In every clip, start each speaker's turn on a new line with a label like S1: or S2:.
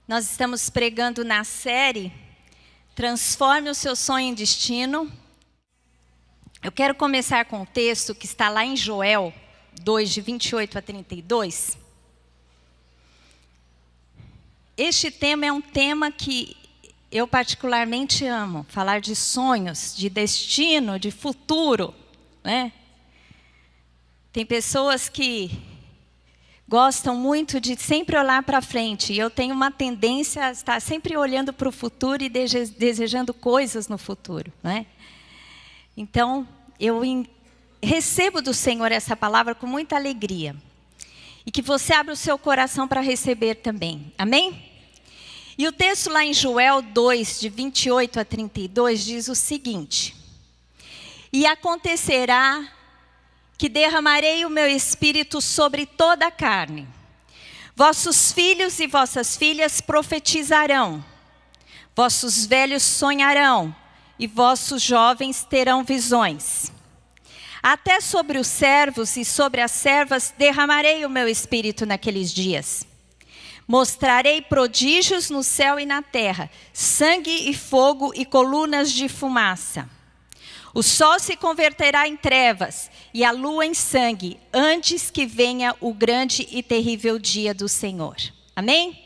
S1: Nós estamos pregando na série Transforme o seu sonho em destino. Eu quero começar com um texto que está lá em Joel 2, de 28 a 32. Este tema é um tema que eu particularmente amo. Falar de sonhos, de destino, de futuro, né? Tem pessoas que gostam muito de sempre olhar para frente. E eu tenho uma tendência a estar sempre olhando para o futuro e desejando coisas no futuro, né? Então, eu recebo do Senhor essa palavra com muita alegria. E que você abra o seu coração para receber também. Amém? E o texto lá em Joel 2, de 28 a 32, diz o seguinte: E acontecerá que derramarei o meu espírito sobre toda a carne. Vossos filhos e vossas filhas profetizarão. Vossos velhos sonharão. E vossos jovens terão visões. Até sobre os servos e sobre as servas derramarei o meu espírito naqueles dias. Mostrarei prodígios no céu e na terra, sangue e fogo e colunas de fumaça. O sol se converterá em trevas e a lua em sangue, antes que venha o grande e terrível dia do Senhor. Amém?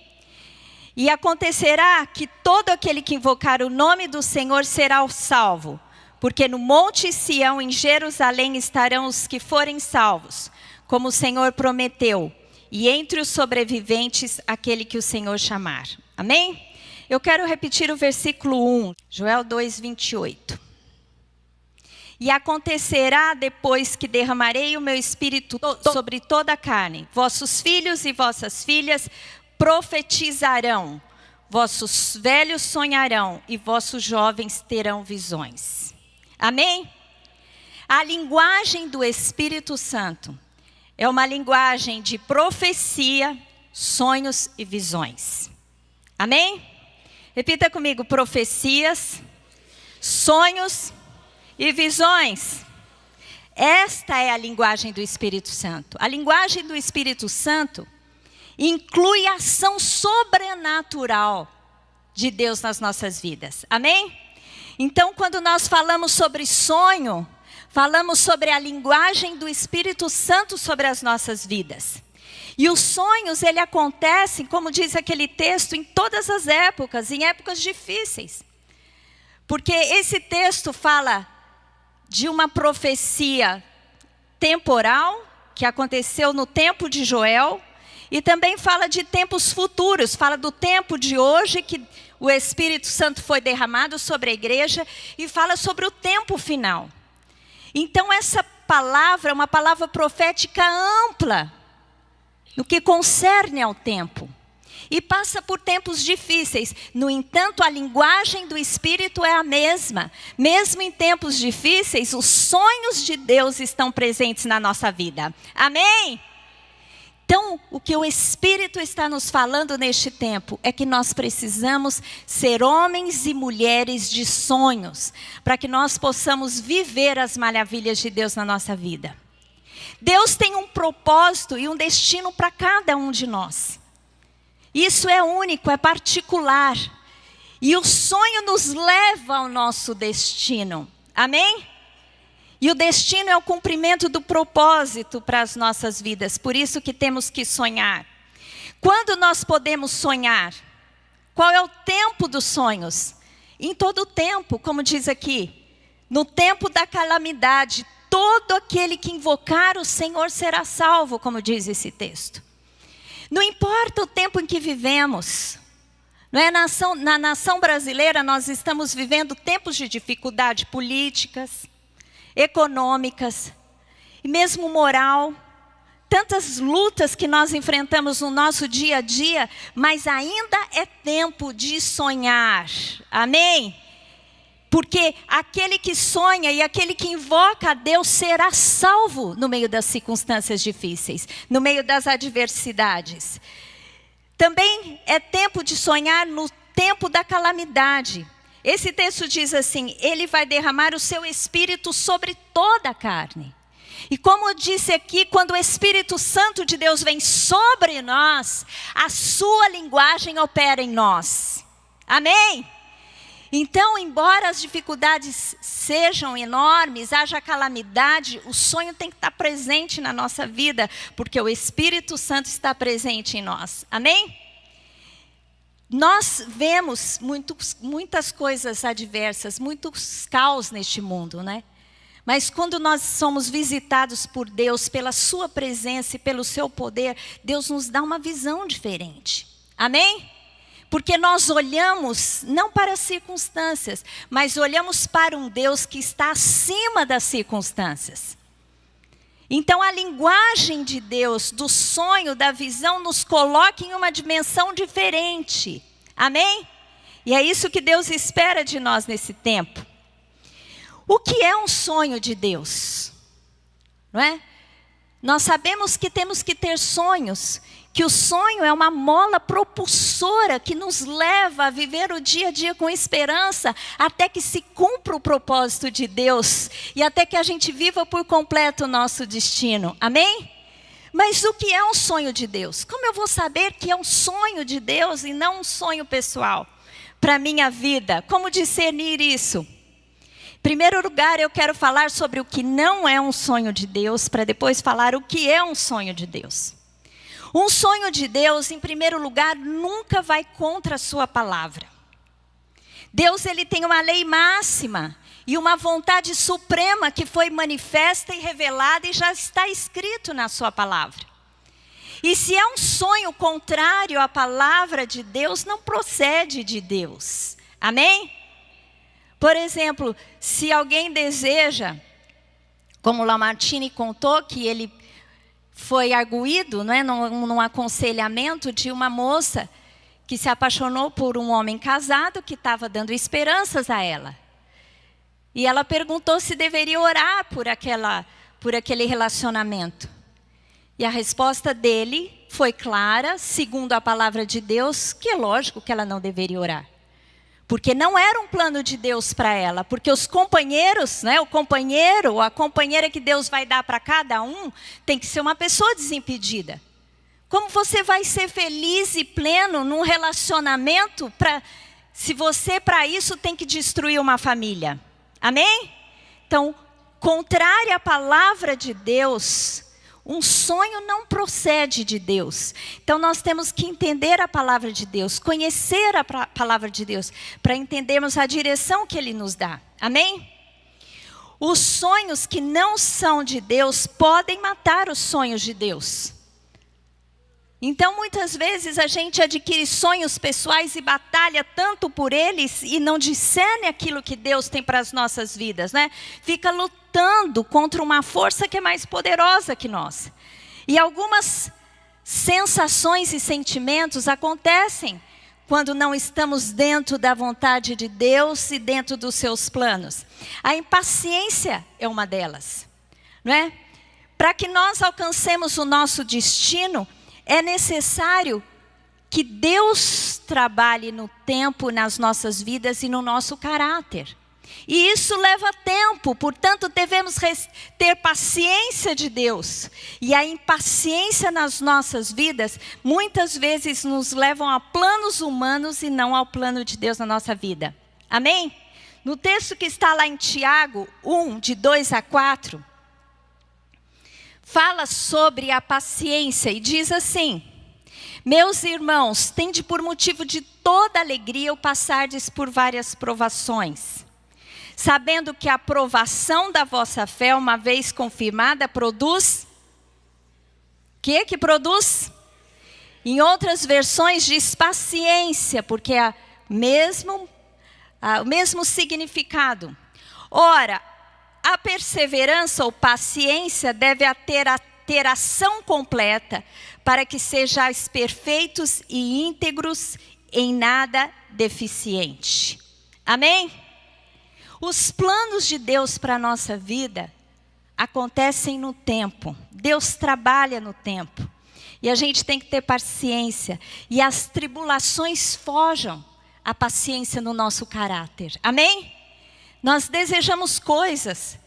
S1: E acontecerá que todo aquele que invocar o nome do Senhor será salvo, porque no monte Sião, em Jerusalém, estarão os que forem salvos, como o Senhor prometeu, e entre os sobreviventes, aquele que o Senhor chamar. Amém? Eu quero repetir o versículo 1, Joel 2, 28. E acontecerá depois que derramarei o meu espírito sobre toda a carne. Vossos filhos e vossas filhas profetizarão. Vossos velhos sonharão e vossos jovens terão visões. Amém? A linguagem do Espírito Santo é uma linguagem de profecia, sonhos e visões. Amém? Repita comigo: profecias, sonhos e visões. Esta é a linguagem do Espírito Santo. A linguagem do Espírito Santo inclui a ação sobrenatural de Deus nas nossas vidas. Amém? Então, quando nós falamos sobre sonho, falamos sobre a linguagem do Espírito Santo sobre as nossas vidas. E os sonhos, ele acontecem, como diz aquele texto, em todas as épocas, em épocas difíceis. Porque esse texto fala de uma profecia temporal, que aconteceu no tempo de Joel, e também fala de tempos futuros, fala do tempo de hoje, que o Espírito Santo foi derramado sobre a igreja, e fala sobre o tempo final. Então essa palavra é uma palavra profética ampla, no que concerne ao tempo. E passa por tempos difíceis. No entanto, a linguagem do Espírito é a mesma. Mesmo em tempos difíceis, os sonhos de Deus estão presentes na nossa vida. Amém? Então, o que o Espírito está nos falando neste tempo é que nós precisamos ser homens e mulheres de sonhos, para que nós possamos viver as maravilhas de Deus na nossa vida. Deus tem um propósito e um destino para cada um de nós. Isso é único, é particular. E o sonho nos leva ao nosso destino. Amém? E o destino é o cumprimento do propósito para as nossas vidas. Por isso que temos que sonhar. Quando nós podemos sonhar? Qual é o tempo dos sonhos? Em todo o tempo, como diz aqui. No tempo da calamidade, todo aquele que invocar o Senhor será salvo, como diz esse texto. Não importa o tempo em que vivemos. Não é? Na nação brasileira nós estamos vivendo tempos de dificuldade políticas, econômicas e mesmo moral. Tantas lutas que nós enfrentamos no nosso dia a dia, mas ainda é tempo de sonhar. Amém? Porque aquele que sonha e aquele que invoca a Deus será salvo no meio das circunstâncias difíceis, no meio das adversidades. Também é tempo de sonhar no tempo da calamidade. Esse texto diz assim: Ele vai derramar o seu espírito sobre toda a carne. E como eu disse aqui, quando o Espírito Santo de Deus vem sobre nós, a sua linguagem opera em nós. Amém? Então, embora as dificuldades sejam enormes, haja calamidade, o sonho tem que estar presente na nossa vida, porque o Espírito Santo está presente em nós. Amém? Nós vemos muitas coisas adversas, muitos caos neste mundo, né? Mas quando nós somos visitados por Deus, pela sua presença e pelo seu poder, Deus nos dá uma visão diferente. Amém? Porque nós olhamos não para as circunstâncias, mas olhamos para um Deus que está acima das circunstâncias. Então a linguagem de Deus, do sonho, da visão, nos coloca em uma dimensão diferente. Amém? E é isso que Deus espera de nós nesse tempo. O que é um sonho de Deus? Não é? Nós sabemos que temos que ter sonhos, que o sonho é uma mola propulsora que nos leva a viver o dia a dia com esperança, até que se cumpra o propósito de Deus e até que a gente viva por completo o nosso destino. Amém? Mas o que é um sonho de Deus? Como eu vou saber que é um sonho de Deus e não um sonho pessoal para a minha vida? Como discernir isso? Em primeiro lugar, eu quero falar sobre o que não é um sonho de Deus, para depois falar o que é um sonho de Deus. Um sonho de Deus, em primeiro lugar, nunca vai contra a sua palavra. Deus, ele tem uma lei máxima e uma vontade suprema que foi manifesta e revelada e já está escrito na sua palavra. E se é um sonho contrário à palavra de Deus, não procede de Deus. Amém? Por exemplo, se alguém deseja, como Lamartine contou, que ele foi arguido, não é, num aconselhamento de uma moça que se apaixonou por um homem casado que estava dando esperanças a ela. E ela perguntou se deveria orar por aquele relacionamento. E a resposta dele foi clara, segundo a palavra de Deus, que é lógico que ela não deveria orar. Porque não era um plano de Deus para ela. Porque os companheiros, né, o companheiro ou a companheira que Deus vai dar para cada um, tem que ser uma pessoa desimpedida. Como você vai ser feliz e pleno num relacionamento se você para isso tem que destruir uma família? Amém? Então, contrário à palavra de Deus, um sonho não procede de Deus. Então nós temos que entender a palavra de Deus, conhecer a palavra de Deus, para entendermos a direção que Ele nos dá. Amém? Os sonhos que não são de Deus podem matar os sonhos de Deus. Então muitas vezes a gente adquire sonhos pessoais e batalha tanto por eles e não discerne aquilo que Deus tem para as nossas vidas, né? Fica lutando contra uma força que é mais poderosa que nós. E algumas sensações e sentimentos acontecem quando não estamos dentro da vontade de Deus e dentro dos seus planos. A impaciência é uma delas, não é? Para que nós alcancemos o nosso destino, é necessário que Deus trabalhe no tempo, nas nossas vidas e no nosso caráter. E isso leva tempo, portanto devemos ter paciência de Deus. E a impaciência nas nossas vidas, muitas vezes nos levam a planos humanos e não ao plano de Deus na nossa vida. Amém? No texto que está lá em Tiago 1, de 2 a 4... fala sobre a paciência e diz assim: meus irmãos, tende por motivo de toda alegria o passardes por várias provações, sabendo que a provação da vossa fé, uma vez confirmada, produz... que produz? Em outras versões diz paciência, porque é o mesmo significado. Ora, a perseverança ou paciência deve ter ação completa, para que sejais perfeitos e íntegros, em nada deficiente. Amém? Os planos de Deus para a nossa vida acontecem no tempo. Deus trabalha no tempo. E a gente tem que ter paciência. E as tribulações forjam a paciência no nosso caráter. Amém? Nós desejamos coisas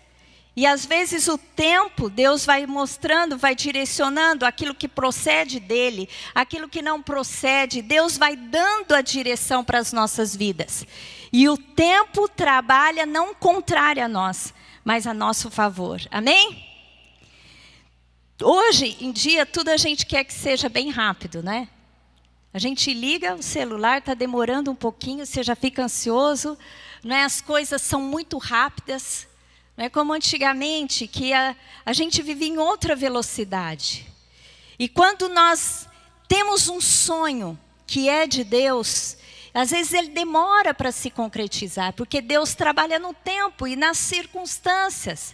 S1: E às vezes o tempo, Deus vai mostrando, vai direcionando aquilo que procede dele, aquilo que não procede, Deus vai dando a direção para as nossas vidas. E o tempo trabalha não contrário a nós, mas a nosso favor. Amém? Hoje em dia, tudo a gente quer que seja bem rápido, né? A gente liga o celular, está demorando um pouquinho, você já fica ansioso, não é? As coisas são muito rápidas. Não é como antigamente, que a gente vivia em outra velocidade. E quando nós temos um sonho que é de Deus, às vezes ele demora para se concretizar, porque Deus trabalha no tempo e nas circunstâncias.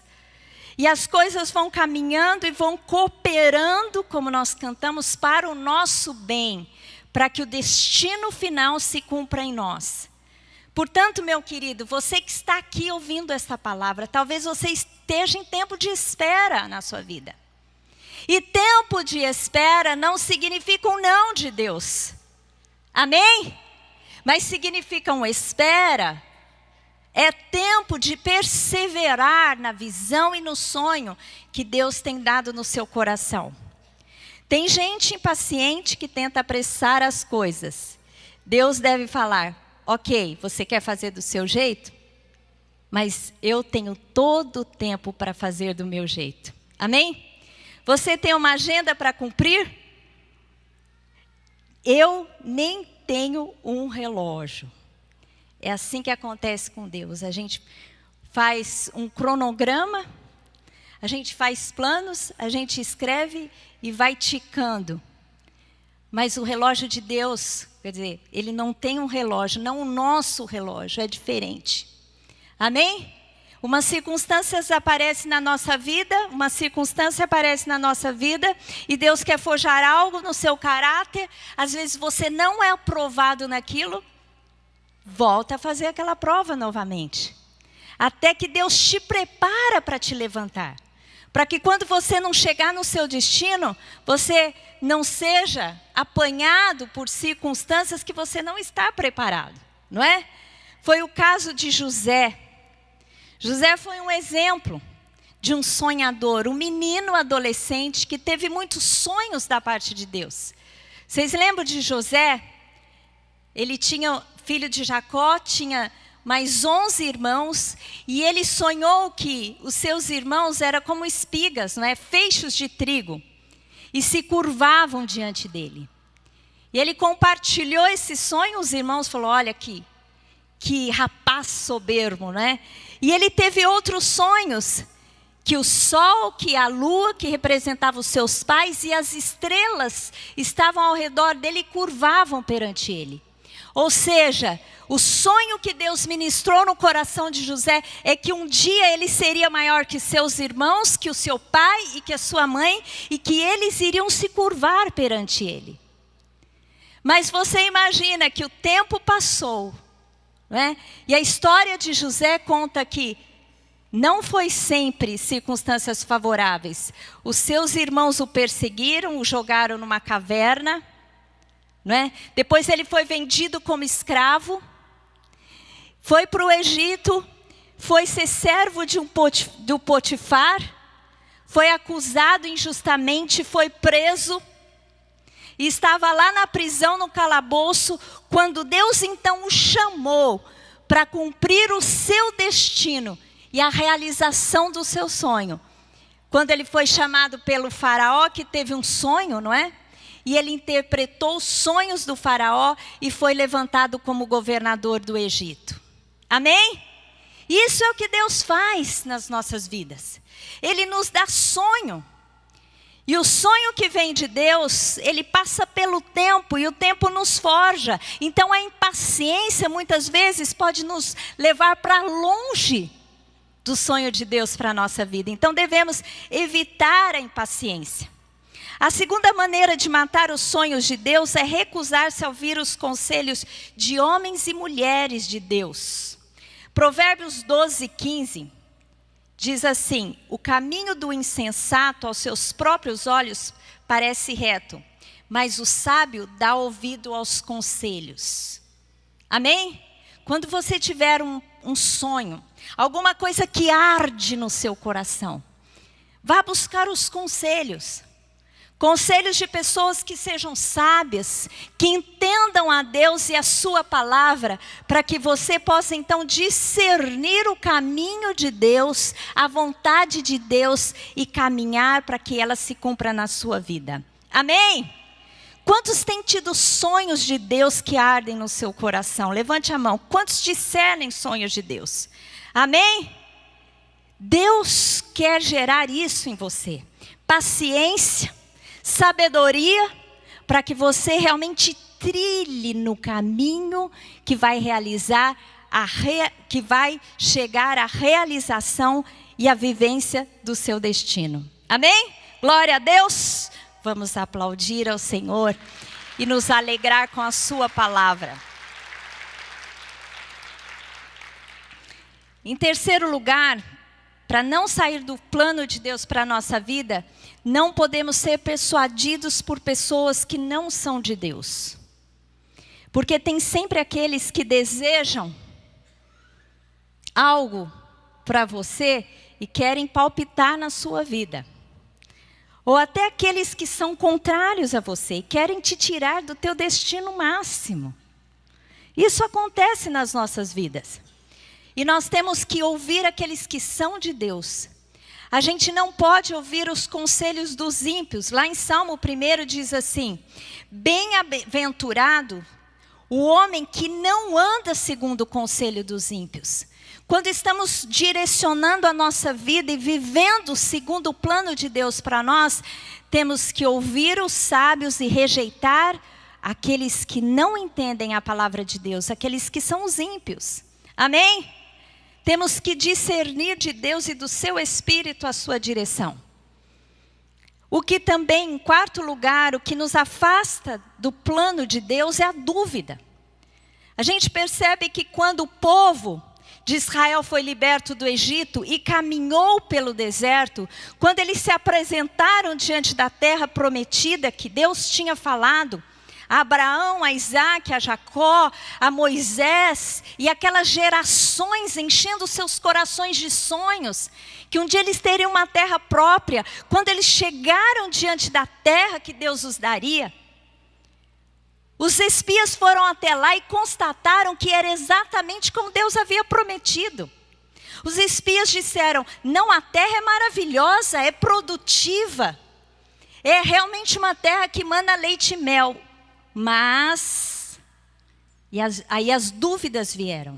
S1: E as coisas vão caminhando e vão cooperando, como nós cantamos, para o nosso bem, para que o destino final se cumpra em nós. Portanto, meu querido, você que está aqui ouvindo esta palavra, talvez você esteja em tempo de espera na sua vida. E tempo de espera não significa um não de Deus. Amém? Mas significa uma espera. É tempo de perseverar na visão e no sonho que Deus tem dado no seu coração. Tem gente impaciente que tenta apressar as coisas. Deus deve falar: ok, você quer fazer do seu jeito? Mas eu tenho todo o tempo para fazer do meu jeito. Amém? Você tem uma agenda para cumprir? Eu nem tenho um relógio. É assim que acontece com Deus. A gente faz um cronograma, a gente faz planos, a gente escreve e vai ticando. Mas o relógio de Deus, quer dizer, ele não tem um relógio, não o nosso relógio, é diferente. Amém? Uma circunstância aparece na nossa vida, e Deus quer forjar algo no seu caráter. Às vezes você não é aprovado naquilo, volta a fazer aquela prova novamente. Até que Deus te prepara para te levantar. Para que quando você não chegar no seu destino, você não seja apanhado por circunstâncias que você não está preparado, não é? Foi o caso de José. José foi um exemplo de um sonhador, um menino adolescente que teve muitos sonhos da parte de Deus. Vocês lembram de José? Ele tinha filho de Jacó, tinha mais 11 irmãos, e ele sonhou que os seus irmãos eram como espigas, não é? Feixes de trigo, e se curvavam diante dele. E ele compartilhou esse sonho, os irmãos falaram: olha aqui, que rapaz soberbo, né? E ele teve outros sonhos, que o sol, que a lua, que representava os seus pais, e as estrelas estavam ao redor dele e curvavam perante ele. Ou seja, o sonho que Deus ministrou no coração de José é que um dia ele seria maior que seus irmãos, que o seu pai e que a sua mãe, e que eles iriam se curvar perante ele. Mas você imagina que o tempo passou, não é? E a história de José conta que não foi sempre circunstâncias favoráveis. Os seus irmãos o perseguiram, o jogaram numa caverna, não é? Depois ele foi vendido como escravo, foi para o Egito, foi ser servo do Potifar, foi acusado injustamente, foi preso, e estava lá na prisão, no calabouço, quando Deus então o chamou para cumprir o seu destino e a realização do seu sonho. Quando ele foi chamado pelo faraó, que teve um sonho, não é? E ele interpretou os sonhos do faraó e foi levantado como governador do Egito. Amém? Isso é o que Deus faz nas nossas vidas. Ele nos dá sonho. E o sonho que vem de Deus, ele passa pelo tempo e o tempo nos forja. Então a impaciência muitas vezes pode nos levar para longe do sonho de Deus para a nossa vida. Então devemos evitar a impaciência. A segunda maneira de matar os sonhos de Deus é recusar-se a ouvir os conselhos de homens e mulheres de Deus. Provérbios 12:15 diz assim: o caminho do insensato aos seus próprios olhos parece reto, mas o sábio dá ouvido aos conselhos. Amém? Quando você tiver um sonho, alguma coisa que arde no seu coração, vá buscar os conselhos. Conselhos de pessoas que sejam sábias, que entendam a Deus e a sua palavra, para que você possa então discernir o caminho de Deus, a vontade de Deus e caminhar para que ela se cumpra na sua vida. Amém? Quantos têm tido sonhos de Deus que ardem no seu coração? Levante a mão. Quantos discernem sonhos de Deus? Amém? Deus quer gerar isso em você. Paciência, sabedoria, para que você realmente trilhe no caminho que vai realizar, que vai chegar à realização e à vivência do seu destino. Amém? Glória a Deus. Vamos aplaudir ao Senhor e nos alegrar com a sua palavra. Em terceiro lugar, para não sair do plano de Deus para a nossa vida, não podemos ser persuadidos por pessoas que não são de Deus. Porque tem sempre aqueles que desejam algo para você e querem palpitar na sua vida. Ou até aqueles que são contrários a você e querem te tirar do teu destino máximo. Isso acontece nas nossas vidas. E nós temos que ouvir aqueles que são de Deus. A gente não pode ouvir os conselhos dos ímpios. Lá em Salmo 1 diz assim: bem-aventurado o homem que não anda segundo o conselho dos ímpios. Quando estamos direcionando a nossa vida e vivendo segundo o plano de Deus para nós, temos que ouvir os sábios e rejeitar aqueles que não entendem a palavra de Deus, aqueles que são os ímpios. Amém? Temos que discernir de Deus e do seu Espírito a sua direção. O que também, em quarto lugar, o que nos afasta do plano de Deus é a dúvida. A gente percebe que quando o povo de Israel foi liberto do Egito e caminhou pelo deserto, quando eles se apresentaram diante da terra prometida que Deus tinha falado, a Abraão, a Isaac, a Jacó, a Moisés e aquelas gerações enchendo seus corações de sonhos, que um dia eles teriam uma terra própria. Quando eles chegaram diante da terra que Deus os daria, os espias foram até lá e constataram que era exatamente como Deus havia prometido. Os espias disseram: não, a terra é maravilhosa, é produtiva, é realmente uma terra que mana leite e mel. Mas, aí as dúvidas vieram.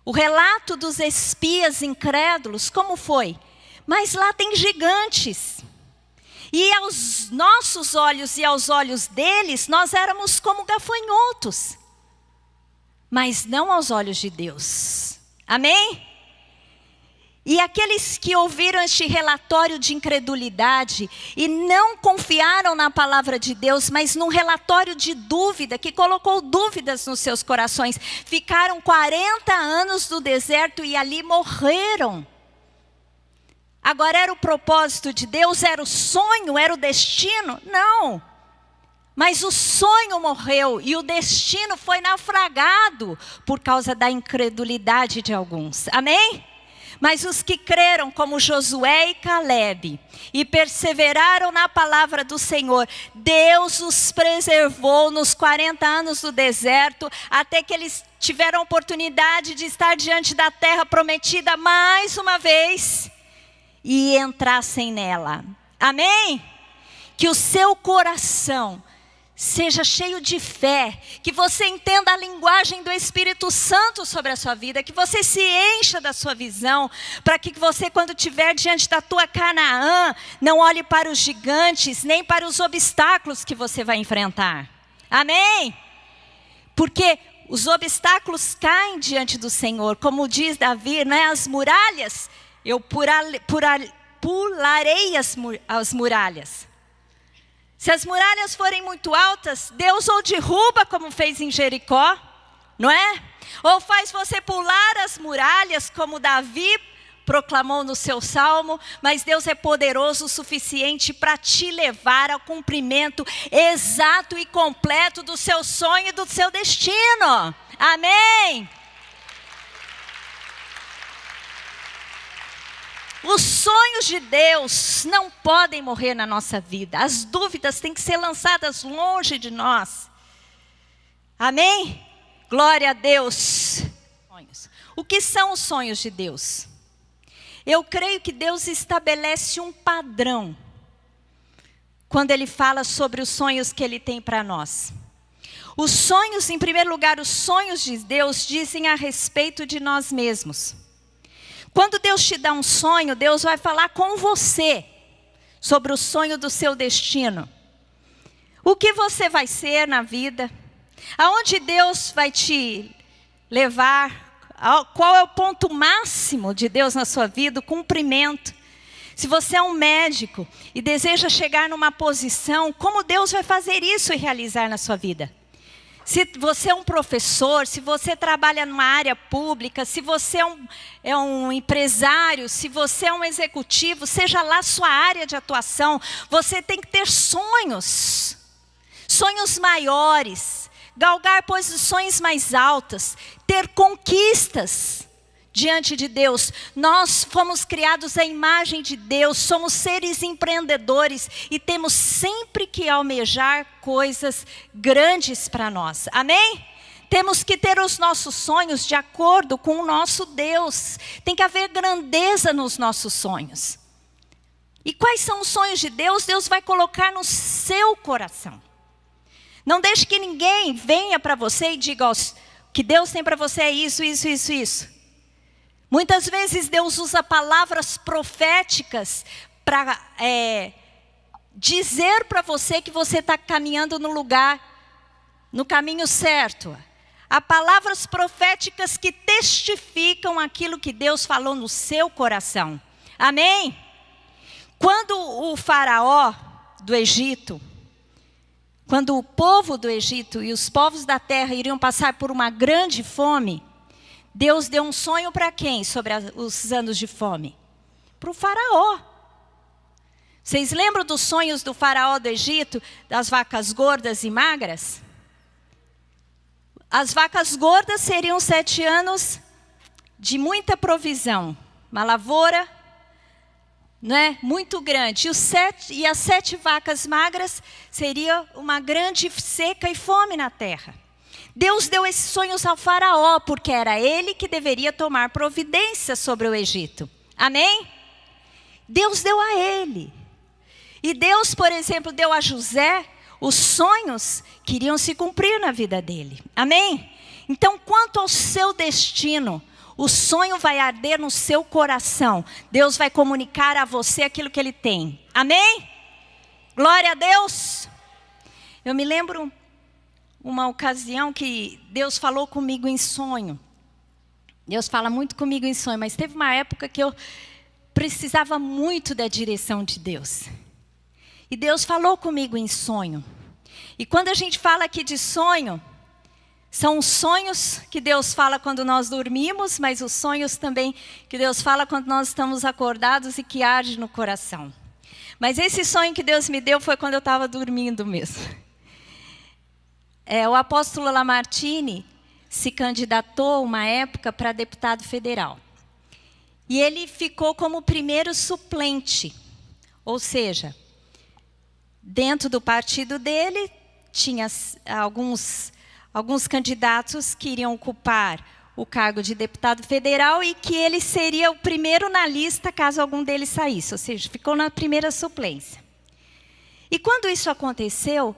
S1: O relato dos espias incrédulos, como foi? Mas lá tem gigantes. E aos nossos olhos e aos olhos deles, nós éramos como gafanhotos. Mas não aos olhos de Deus. Amém? E aqueles que ouviram este relatório de incredulidade e não confiaram na palavra de Deus, mas num relatório de dúvida, que colocou dúvidas nos seus corações, ficaram 40 anos no deserto e ali morreram. Agora era o propósito de Deus? Era o sonho? Era o destino? Não. Mas o sonho morreu e o destino foi naufragado por causa da incredulidade de alguns. Amém? Mas os que creram, como Josué e Calebe, e perseveraram na palavra do Senhor, Deus os preservou nos 40 anos do deserto, até que eles tiveram a oportunidade de estar diante da terra prometida mais uma vez e entrassem nela. Amém? Que o seu coração seja cheio de fé, que você entenda a linguagem do Espírito Santo sobre a sua vida, que você se encha da sua visão, para que você, quando estiver diante da tua Canaã, não olhe para os gigantes, nem para os obstáculos que você vai enfrentar. Amém? Porque os obstáculos caem diante do Senhor, como diz Davi, né? As muralhas, eu pularei as muralhas. Se as muralhas forem muito altas, Deus ou derruba, como fez em Jericó, não é? Ou faz você pular as muralhas, como Davi proclamou no seu salmo, mas Deus é poderoso o suficiente para te levar ao cumprimento exato e completo do seu sonho e do seu destino. Amém? Os sonhos de Deus não podem morrer na nossa vida. As dúvidas têm que ser lançadas longe de nós. Amém? Glória a Deus. O que são os sonhos de Deus? Eu creio que Deus estabelece um padrão quando Ele fala sobre os sonhos que Ele tem para nós. Os sonhos, em primeiro lugar, os sonhos de Deus dizem a respeito de nós mesmos. Quando Deus te dá um sonho, Deus vai falar com você sobre o sonho do seu destino. O que você vai ser na vida? Aonde Deus vai te levar? Qual é o ponto máximo de Deus na sua vida? O cumprimento. Se você é um médico e deseja chegar numa posição, como Deus vai fazer isso e realizar na sua vida? Se você é um professor, se você trabalha numa área pública, se você é um empresário, se você é um executivo, seja lá sua área de atuação, você tem que ter sonhos maiores, galgar posições mais altas, ter conquistas diante de Deus. Nós fomos criados à imagem de Deus, somos seres empreendedores e temos sempre que almejar coisas grandes para nós. Amém? Temos que ter os nossos sonhos de acordo com o nosso Deus. Tem que haver grandeza nos nossos sonhos. E quais são os sonhos de Deus? Deus vai colocar no seu coração. Não deixe que ninguém venha para você e diga, ó, que Deus tem para você é isso, isso, isso, isso. Muitas vezes Deus usa palavras proféticas para dizer para você que você está caminhando no caminho certo. Há palavras proféticas que testificam aquilo que Deus falou no seu coração. Amém? Quando o faraó do Egito, quando o povo do Egito e os povos da terra iriam passar por uma grande fome, Deus deu um sonho para quem sobre os anos de fome? Para o faraó. Vocês lembram dos sonhos do faraó do Egito, das vacas gordas e magras? As vacas gordas seriam 7 anos de muita provisão, uma lavoura, né, muito grande. E as 7 vacas magras seria uma grande seca e fome na terra. Deus deu esses sonhos ao faraó, porque era ele que deveria tomar providência sobre o Egito. Amém? Deus deu a ele. E Deus, por exemplo, deu a José os sonhos que iriam se cumprir na vida dele. Amém? Então, quanto ao seu destino, o sonho vai arder no seu coração. Deus vai comunicar a você aquilo que ele tem. Amém? Glória a Deus. Eu me lembro uma ocasião que Deus falou comigo em sonho. Deus fala muito comigo em sonho, mas teve uma época que eu precisava muito da direção de Deus. E Deus falou comigo em sonho. E quando a gente fala aqui de sonho, são os sonhos que Deus fala quando nós dormimos, mas os sonhos também que Deus fala quando nós estamos acordados e que arde no coração. Mas esse sonho que Deus me deu foi quando eu estava dormindo mesmo. O apóstolo Lamartine se candidatou uma época para deputado federal. E ele ficou como primeiro suplente. Ou seja, dentro do partido dele, tinha alguns candidatos que iriam ocupar o cargo de deputado federal e que ele seria o primeiro na lista caso algum deles saísse. Ou seja, ficou na primeira suplência. E quando isso aconteceu,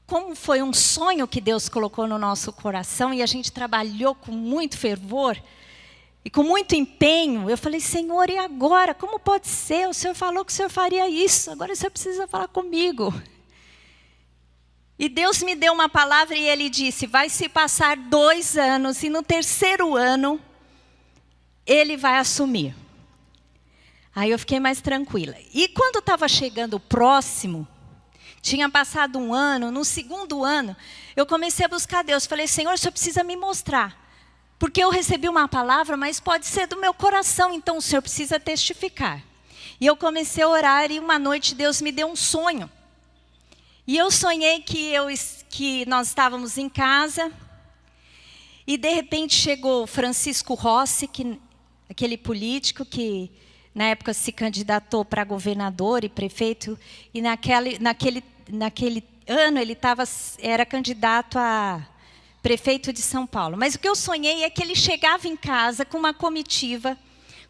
S1: como foi um sonho que Deus colocou no nosso coração e a gente trabalhou com muito fervor e com muito empenho, eu falei, Senhor, e agora? Como pode ser? O Senhor falou que o Senhor faria isso, agora o Senhor precisa falar comigo. E Deus me deu uma palavra e Ele disse, vai se passar 2 anos e no 3º ano, Ele vai assumir. Aí eu fiquei mais tranquila. E quando estava chegando o próximo, tinha passado 1 ano, no 2º ano, eu comecei a buscar Deus. Falei, Senhor, o Senhor precisa me mostrar. Porque eu recebi uma palavra, mas pode ser do meu coração, então o Senhor precisa testificar. E eu comecei a orar e uma noite Deus me deu um sonho. E eu sonhei que nós estávamos em casa e de repente chegou o Francisco Rossi, que aquele político que na época se candidatou para governador e prefeito, e naquele ano ele era candidato a prefeito de São Paulo. Mas o que eu sonhei é que ele chegava em casa com uma comitiva,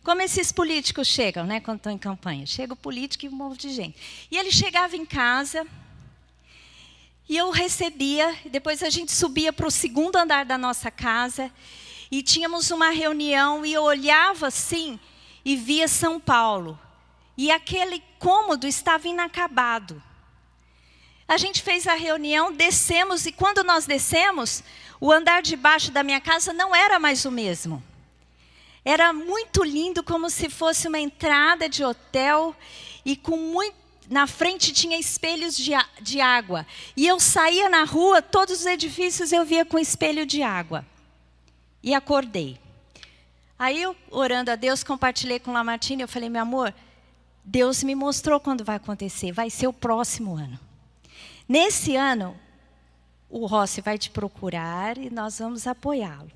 S1: como esses políticos chegam, né, quando estão em campanha. Chega o político e um monte de gente. E ele chegava em casa, e eu recebia, depois a gente subia para o segundo andar da nossa casa, e tínhamos uma reunião, e eu olhava assim, e via São Paulo. E aquele cômodo estava inacabado. A gente fez a reunião, descemos, e quando nós descemos, o andar de baixo da minha casa não era mais o mesmo. Era muito lindo, como se fosse uma entrada de hotel, e na frente tinha espelhos de água. E eu saía na rua, todos os edifícios eu via com espelho de água. E acordei. Aí eu, orando a Deus, compartilhei com Lamartine, eu falei, meu amor, Deus me mostrou quando vai acontecer, vai ser o próximo ano. Nesse ano, o Rossi vai te procurar e nós vamos apoiá-lo.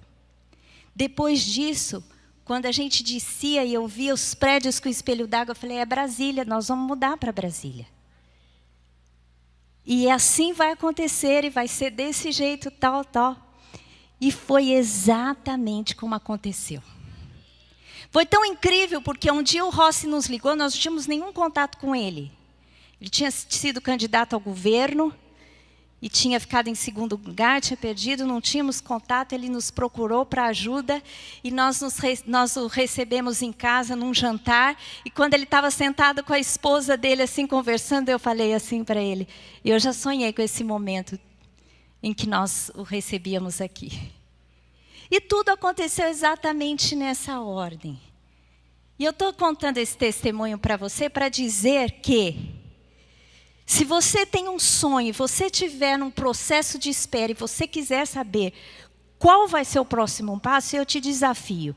S1: Depois disso, quando a gente descia e eu via os prédios com espelho d'água, eu falei, é Brasília, nós vamos mudar para Brasília. E assim vai acontecer, e vai ser desse jeito, tal, tal. E foi exatamente como aconteceu. Foi tão incrível, porque um dia o Rossi nos ligou, nós não tínhamos nenhum contato com ele. Ele tinha sido candidato ao governo, e tinha ficado em segundo lugar, tinha perdido, não tínhamos contato, ele nos procurou para ajuda, e nós o recebemos em casa num jantar, e quando ele estava sentado com a esposa dele, assim, conversando, eu falei assim para ele, eu já sonhei com esse momento em que nós o recebíamos aqui. E tudo aconteceu exatamente nessa ordem. E eu estou contando esse testemunho para você para dizer que, se você tem um sonho, você estiver num processo de espera e você quiser saber qual vai ser o próximo passo, eu te desafio.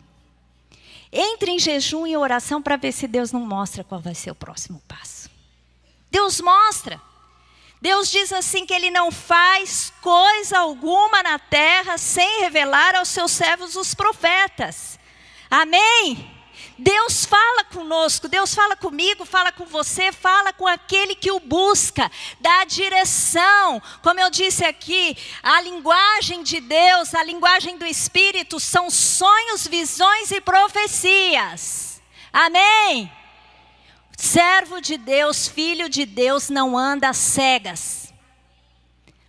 S1: Entre em jejum e oração para ver se Deus não mostra qual vai ser o próximo passo. Deus mostra. Deus diz assim que Ele não faz coisa alguma na terra sem revelar aos seus servos os profetas. Amém? Deus fala conosco, Deus fala comigo, fala com você, fala com aquele que o busca, dá direção. Como eu disse aqui, a linguagem de Deus, a linguagem do Espírito são sonhos, visões e profecias. Amém? Servo de Deus, filho de Deus, não anda às cegas.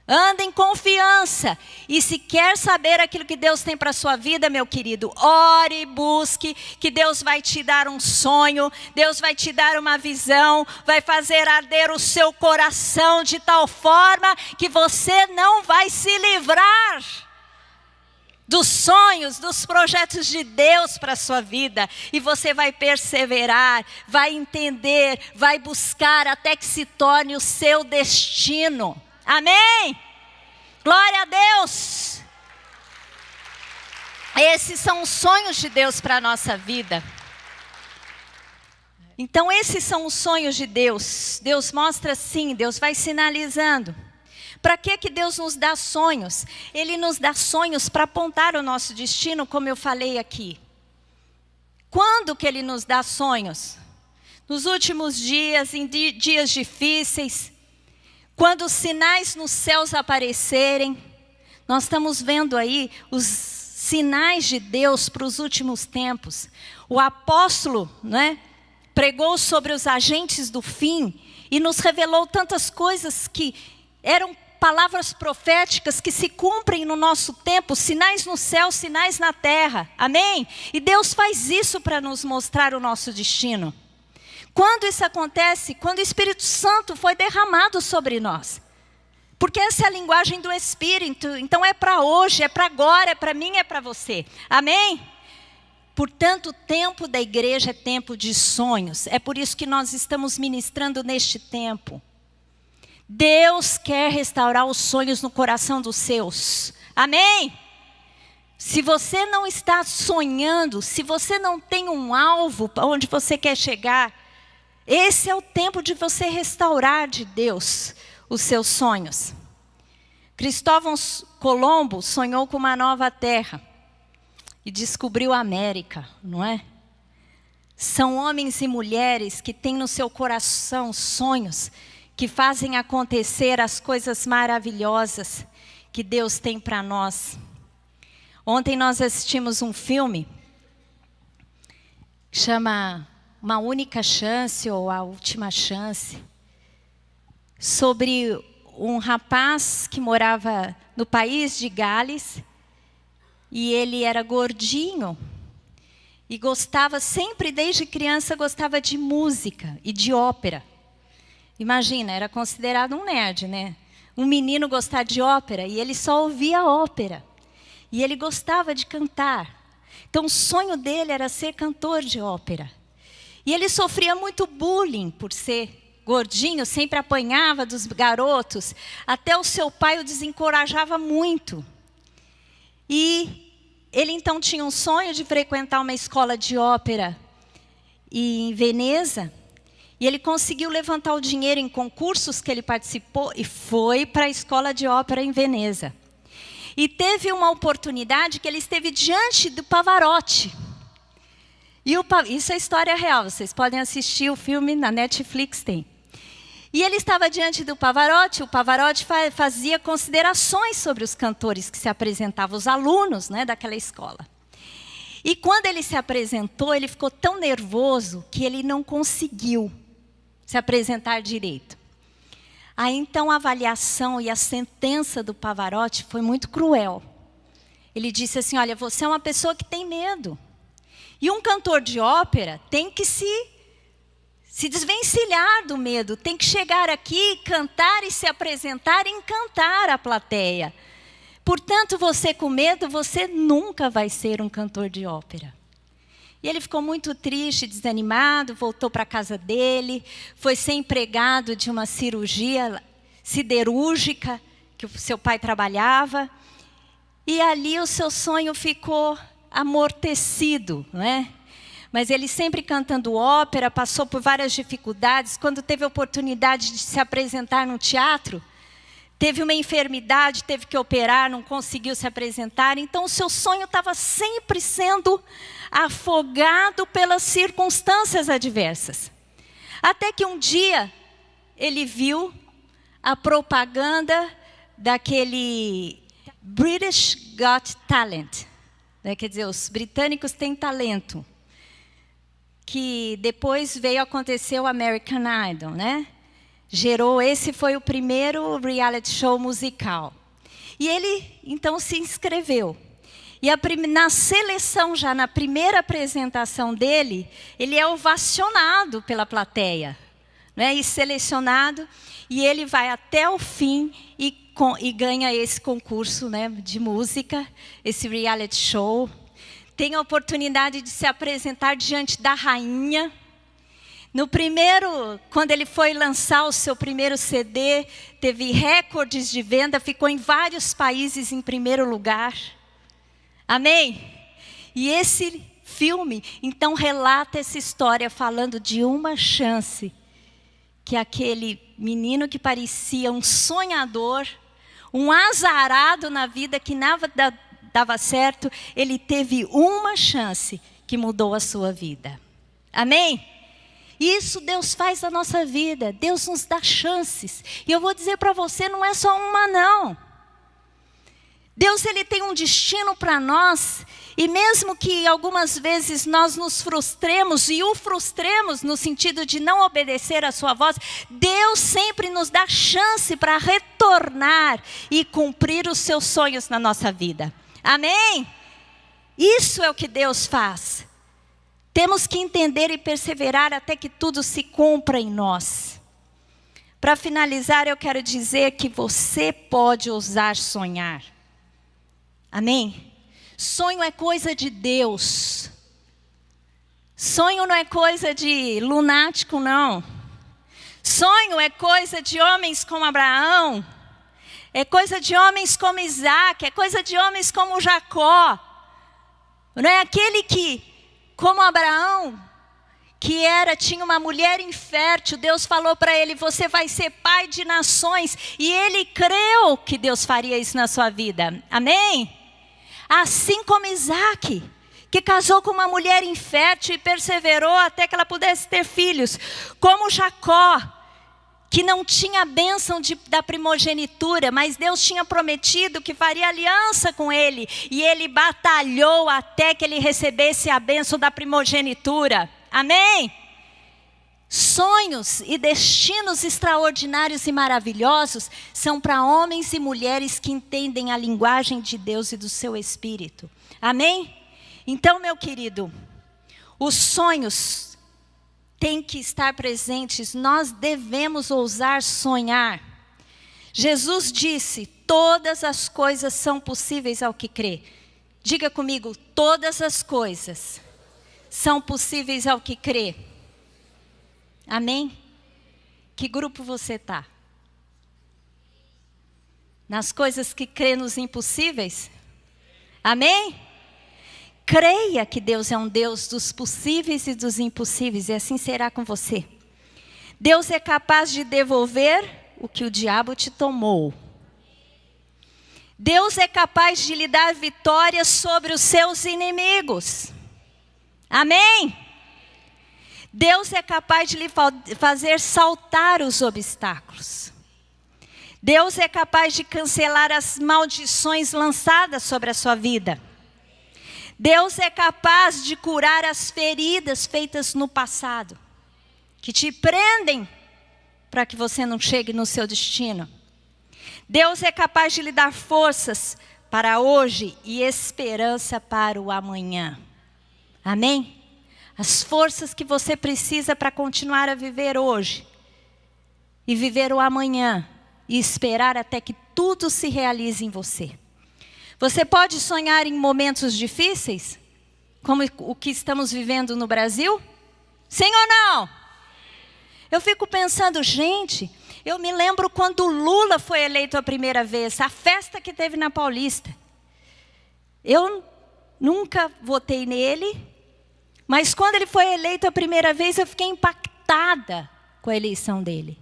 S1: Anda em confiança. E se quer saber aquilo que Deus tem para a sua vida, meu querido, ore e busque, que Deus vai te dar um sonho, Deus vai te dar uma visão, vai fazer arder o seu coração de tal forma que você não vai se livrar dos sonhos, dos projetos de Deus para a sua vida. E você vai perseverar, vai entender, vai buscar até que se torne o seu destino. Amém? Glória a Deus. Esses são os sonhos de Deus para a nossa vida. Então esses são os sonhos de Deus. Deus mostra sim, Deus vai sinalizando. Para que Deus nos dá sonhos? Ele nos dá sonhos para apontar o nosso destino, como eu falei aqui. Quando que Ele nos dá sonhos? Nos últimos dias, em dias difíceis, quando os sinais nos céus aparecerem, nós estamos vendo aí os sinais de Deus para os últimos tempos. O apóstolo, né, pregou sobre os agentes do fim e nos revelou tantas coisas que eram palavras proféticas que se cumprem no nosso tempo, sinais no céu, sinais na terra. Amém? E Deus faz isso para nos mostrar o nosso destino. Quando isso acontece? Quando o Espírito Santo foi derramado sobre nós. Porque essa é a linguagem do Espírito. Então é para hoje, é para agora, é para mim, é para você. Amém? Portanto, o tempo da igreja é tempo de sonhos. É por isso que nós estamos ministrando neste tempo. Deus quer restaurar os sonhos no coração dos seus. Amém? Se você não está sonhando, se você não tem um alvo onde você quer chegar, esse é o tempo de você restaurar de Deus os seus sonhos. Cristóvão Colombo sonhou com uma nova terra e descobriu a América, não é? São homens e mulheres que têm no seu coração sonhos que fazem acontecer as coisas maravilhosas que Deus tem para nós. Ontem nós assistimos um filme que chama Uma Única Chance ou A Última Chance, sobre um rapaz que morava no país de Gales e ele era gordinho e gostava sempre, desde criança, gostava de música e de ópera. Imagina, era considerado um nerd, né? Um menino gostar de ópera e ele só ouvia ópera. E ele gostava de cantar. Então o sonho dele era ser cantor de ópera. E ele sofria muito bullying por ser gordinho, sempre apanhava dos garotos. Até o seu pai o desencorajava muito. E ele então tinha um sonho de frequentar uma escola de ópera em Veneza. E ele conseguiu levantar o dinheiro em concursos que ele participou e foi para a escola de ópera em Veneza. E teve uma oportunidade que ele esteve diante do Pavarotti. Isso é história real, vocês podem assistir o filme na Netflix, tem. E ele estava diante do Pavarotti, o Pavarotti fazia considerações sobre os cantores que se apresentavam, os alunos, né, daquela escola. E quando ele se apresentou, ele ficou tão nervoso que ele não conseguiu se apresentar direito. Aí então a avaliação e a sentença do Pavarotti foi muito cruel. Ele disse assim, olha, você é uma pessoa que tem medo. E um cantor de ópera tem que se desvencilhar do medo, tem que chegar aqui, cantar e se apresentar e encantar a plateia. Portanto, você com medo, você nunca vai ser um cantor de ópera. E ele ficou muito triste, desanimado, voltou para a casa dele, foi ser empregado de uma cirurgia siderúrgica que o seu pai trabalhava. E ali o seu sonho ficou amortecido, não é? Mas ele sempre cantando ópera, passou por várias dificuldades. Quando teve a oportunidade de se apresentar no teatro, teve uma enfermidade, teve que operar, não conseguiu se apresentar. Então o seu sonho estava sempre sendo afogado pelas circunstâncias adversas. Até que um dia ele viu a propaganda daquele British Got Talent. Quer dizer, os britânicos têm talento. Que depois veio acontecer o American Idol, né? Esse foi o primeiro reality show musical. E ele, então, se inscreveu. E na seleção, já na primeira apresentação dele, ele é ovacionado pela plateia, né? E selecionado, e ele vai até o fim e ganha esse concurso, né, de música, esse reality show. Tem a oportunidade de se apresentar diante da rainha. Quando ele foi lançar o seu primeiro CD, teve recordes de venda, ficou em vários países em primeiro lugar. Amém? E esse filme, então, relata essa história falando de uma chance que aquele menino que parecia um sonhador, um azarado na vida que nada dava certo, ele teve uma chance que mudou a sua vida. Amém? Isso Deus faz na nossa vida. Deus nos dá chances. E eu vou dizer para você, não é só uma não. Deus, ele tem um destino para nós. E mesmo que algumas vezes nós nos frustremos, e o frustremos no sentido de não obedecer a sua voz, Deus sempre nos dá chance para retornar e cumprir os seus sonhos na nossa vida. Amém? Isso é o que Deus faz. Temos que entender e perseverar até que tudo se cumpra em nós. Para finalizar, eu quero dizer que você pode ousar sonhar. Amém? Sonho é coisa de Deus. Sonho não é coisa de lunático, não. Sonho é coisa de homens como Abraão. É coisa de homens como Isaac. É coisa de homens como Jacó. Não é aquele que, como Abraão, que tinha uma mulher infértil, Deus falou para ele, você vai ser pai de nações. E ele creu que Deus faria isso na sua vida. Amém? Assim como Isaac, que casou com uma mulher infértil e perseverou até que ela pudesse ter filhos. Como Jacó, que não tinha a bênção da primogenitura, mas Deus tinha prometido que faria aliança com ele. E ele batalhou até que ele recebesse a bênção da primogenitura. Amém? Sonhos e destinos extraordinários e maravilhosos são para homens e mulheres que entendem a linguagem de Deus e do seu Espírito. Amém? Então, meu querido, os sonhos têm que estar presentes. Nós devemos ousar sonhar. Jesus disse: todas as coisas são possíveis ao que crê. Diga comigo: todas as coisas são possíveis ao que crê. Amém? Que grupo você está? Nas coisas que crê nos impossíveis? Amém? Creia que Deus é um Deus dos possíveis e dos impossíveis, e assim será com você. Deus é capaz de devolver o que o diabo te tomou. Deus é capaz de lhe dar vitória sobre os seus inimigos. Amém? Deus é capaz de lhe fazer saltar os obstáculos. Deus é capaz de cancelar as maldições lançadas sobre a sua vida. Deus é capaz de curar as feridas feitas no passado, que te prendem para que você não chegue no seu destino. Deus é capaz de lhe dar forças para hoje e esperança para o amanhã. Amém? As forças que você precisa para continuar a viver hoje e viver o amanhã e esperar até que tudo se realize em você. Você pode sonhar em momentos difíceis, como o que estamos vivendo no Brasil? Sim ou não? Eu fico pensando, gente, eu me lembro quando o Lula foi eleito a primeira vez, a festa que teve na Paulista. Eu nunca votei nele. Mas quando ele foi eleito a primeira vez, eu fiquei impactada com a eleição dele.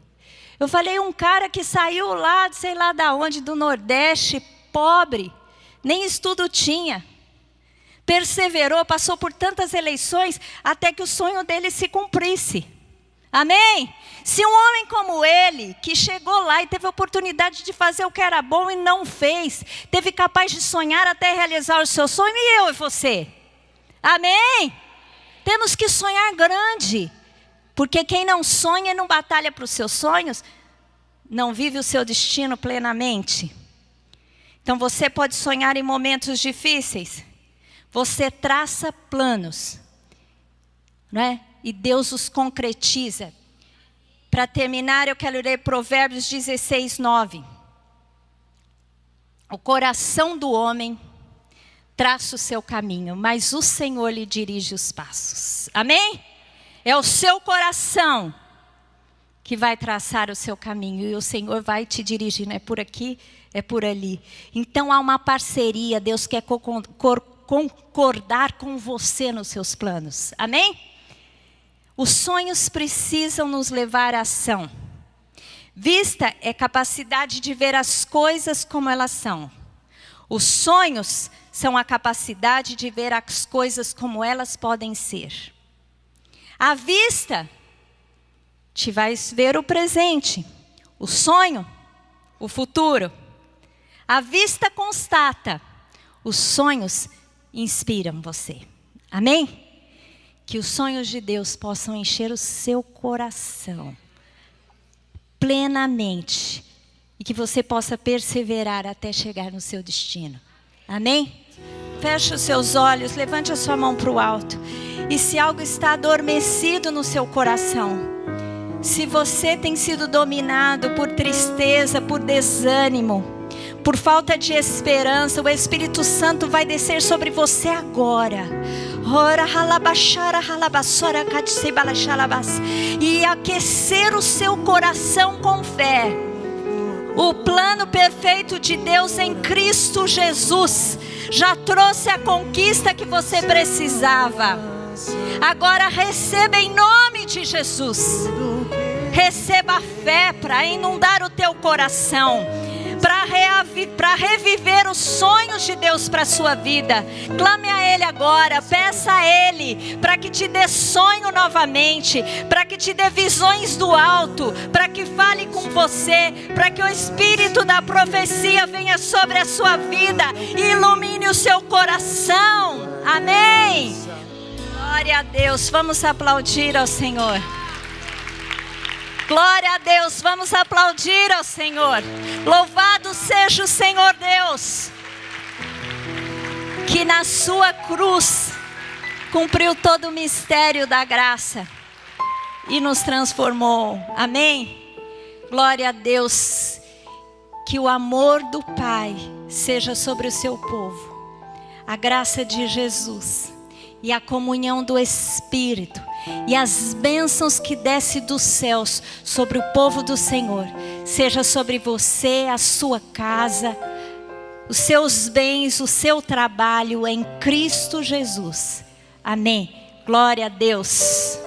S1: Eu falei, um cara que saiu lá, sei lá da onde, do Nordeste, pobre, nem estudo tinha. Perseverou, passou por tantas eleições, até que o sonho dele se cumprisse. Amém? Se um homem como ele, que chegou lá e teve a oportunidade de fazer o que era bom e não fez, teve capaz de sonhar até realizar o seu sonho, e eu e você? Amém? Temos que sonhar grande, porque quem não sonha e não batalha para os seus sonhos, não vive o seu destino plenamente. Então você pode sonhar em momentos difíceis, você traça planos, né? E Deus os concretiza. Para terminar, eu quero ler Provérbios 16, 9. O coração do homem traça o seu caminho, mas o Senhor lhe dirige os passos. Amém? É o seu coração que vai traçar o seu caminho, e o Senhor vai te dirigir, não é por aqui, é por ali. Então há uma parceria, Deus quer concordar com você nos seus planos. Amém? Os sonhos precisam nos levar à ação. Vista é capacidade de ver as coisas como elas são. Os sonhos são a capacidade de ver as coisas como elas podem ser. A vista te vai ver o presente, o sonho, o futuro. A vista constata, os sonhos inspiram você. Amém? Que os sonhos de Deus possam encher o seu coração plenamente e que você possa perseverar até chegar no seu destino. Amém? Feche os seus olhos, levante a sua mão para o alto. E se algo está adormecido no seu coração, se você tem sido dominado por tristeza, por desânimo, por falta de esperança, o Espírito Santo vai descer sobre você agora. E aquecer o seu coração com fé. O plano perfeito de Deus em Cristo Jesus já trouxe a conquista que você precisava. Agora receba em nome de Jesus. Receba a fé para inundar o teu coração. para reviver os sonhos de Deus para a sua vida. Clame a Ele agora, peça a Ele para que te dê sonho novamente, para que te dê visões do alto, para que fale com você, para que o Espírito da profecia venha sobre a sua vida e ilumine o seu coração. Amém. Glória a Deus, vamos aplaudir ao Senhor. Glória a Deus, vamos aplaudir ao Senhor. Louvado seja o Senhor Deus, que na sua cruz cumpriu todo o mistério da graça e nos transformou. Amém? Glória a Deus. Que o amor do Pai seja sobre o seu povo, a graça de Jesus e a comunhão do Espírito e as bênçãos que desce dos céus sobre o povo do Senhor, seja sobre você, a sua casa, os seus bens, o seu trabalho em Cristo Jesus. Amém. Glória a Deus.